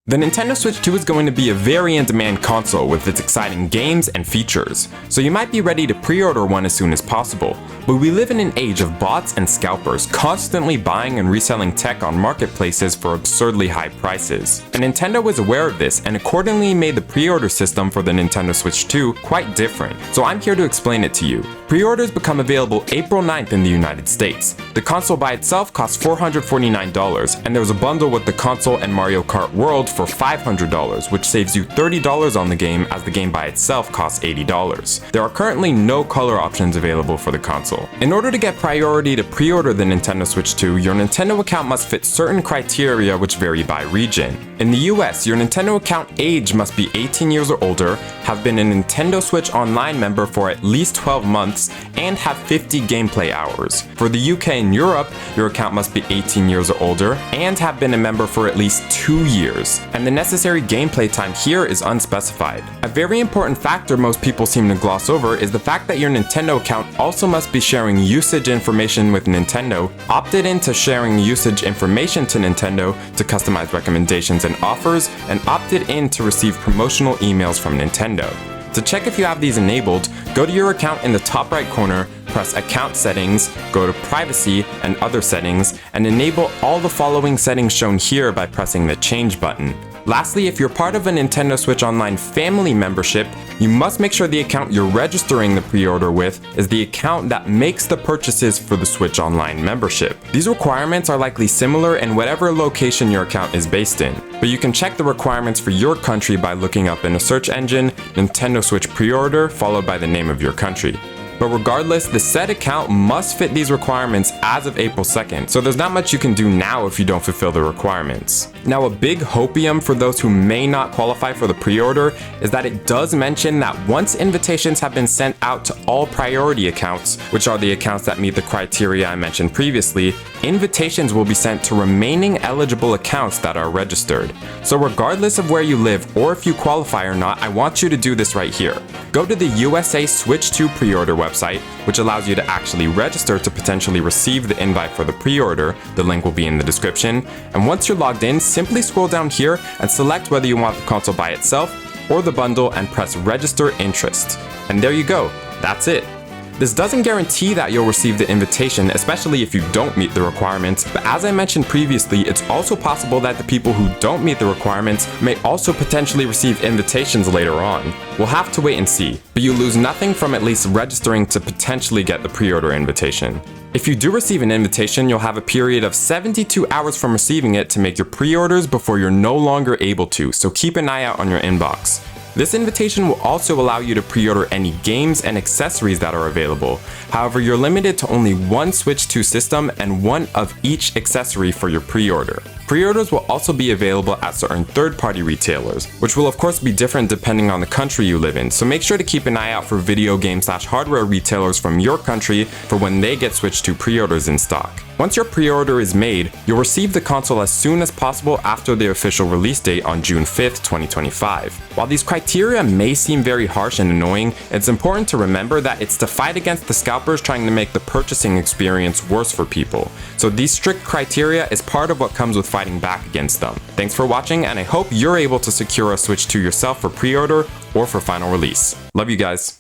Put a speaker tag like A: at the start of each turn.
A: The Nintendo Switch 2 is going to be a very in-demand console with its exciting games and features, so you might be ready to pre-order one as soon as possible. But we live in an age of bots and scalpers constantly buying and reselling tech on marketplaces for absurdly high prices. And Nintendo was aware of this and accordingly made the pre-order system for the Nintendo Switch 2 quite different, so I'm here to explain it to you. Pre-orders become available April 9th in the United States. The console by itself costs $449, and there's a bundle with the console and Mario Kart World for $500, which saves you $30 on the game as the game by itself costs $80. There are currently no color options available for the console. In order to get priority to pre-order the Nintendo Switch 2, your Nintendo account must fit certain criteria which vary by region. In the US, your Nintendo account age must be 18 years or older, have been a Nintendo Switch Online member for at least 12 months, and have 50 gameplay hours. For the UK and Europe, your account must be 18 years or older, and have been a member for at least 2 years. And the necessary gameplay time here is unspecified. A very important factor most people seem to gloss over is the fact that your Nintendo account also must be sharing usage information with Nintendo, opted into sharing usage information to Nintendo to customize recommendations and offers, and opted in to receive promotional emails from Nintendo. To check if you have these enabled, go to your account in the top right corner, press Account Settings, go to Privacy and Other Settings, and enable all the following settings shown here by pressing the Change button. Lastly, if you're part of a Nintendo Switch Online family membership, you must make sure the account you're registering the pre-order with is the account that makes the purchases for the Switch Online membership. These requirements are likely similar in whatever location your account is based in, but you can check the requirements for your country by looking up in a search engine, Nintendo Switch pre-order, followed by the name of your country. But regardless, the said account must fit these requirements as of April 2nd, so there's not much you can do now if you don't fulfill the requirements. Now, a big hopium for those who may not qualify for the pre-order is that it does mention that once invitations have been sent out to all priority accounts, which are the accounts that meet the criteria I mentioned previously, invitations will be sent to remaining eligible accounts that are registered. So regardless of where you live or if you qualify or not, I want you to do this right here. Go to the USA Switch 2 pre-order website, which allows you to actually register to potentially receive the invite for the pre-order. The link will be in the description. And once you're logged in, simply scroll down here and select whether you want the console by itself or the bundle and press Register Interest. And there you go, that's it. This doesn't guarantee that you'll receive the invitation, especially if you don't meet the requirements, but as I mentioned previously, it's also possible that the people who don't meet the requirements may also potentially receive invitations later on. We'll have to wait and see, but you lose nothing from at least registering to potentially get the pre-order invitation. If you do receive an invitation, you'll have a period of 72 hours from receiving it to make your pre-orders before you're no longer able to, so keep an eye out on your inbox. This invitation will also allow you to pre-order any games and accessories that are available. However, you're limited to only one Switch 2 system and one of each accessory for your pre-order. Pre-orders will also be available at certain third-party retailers, which will of course be different depending on the country you live in, so make sure to keep an eye out for video game/hardware retailers from your country for when they get Switch 2 pre-orders in stock. Once your pre-order is made, you'll receive the console as soon as possible after the official release date on June 5th, 2025. While these criteria may seem very harsh and annoying, it's important to remember that it's to fight against the scalpers trying to make the purchasing experience worse for people. So these strict criteria is part of what comes with fighting back against them. Thanks for watching, and I hope you're able to secure a Switch 2 yourself for pre-order or for final release. Love you guys.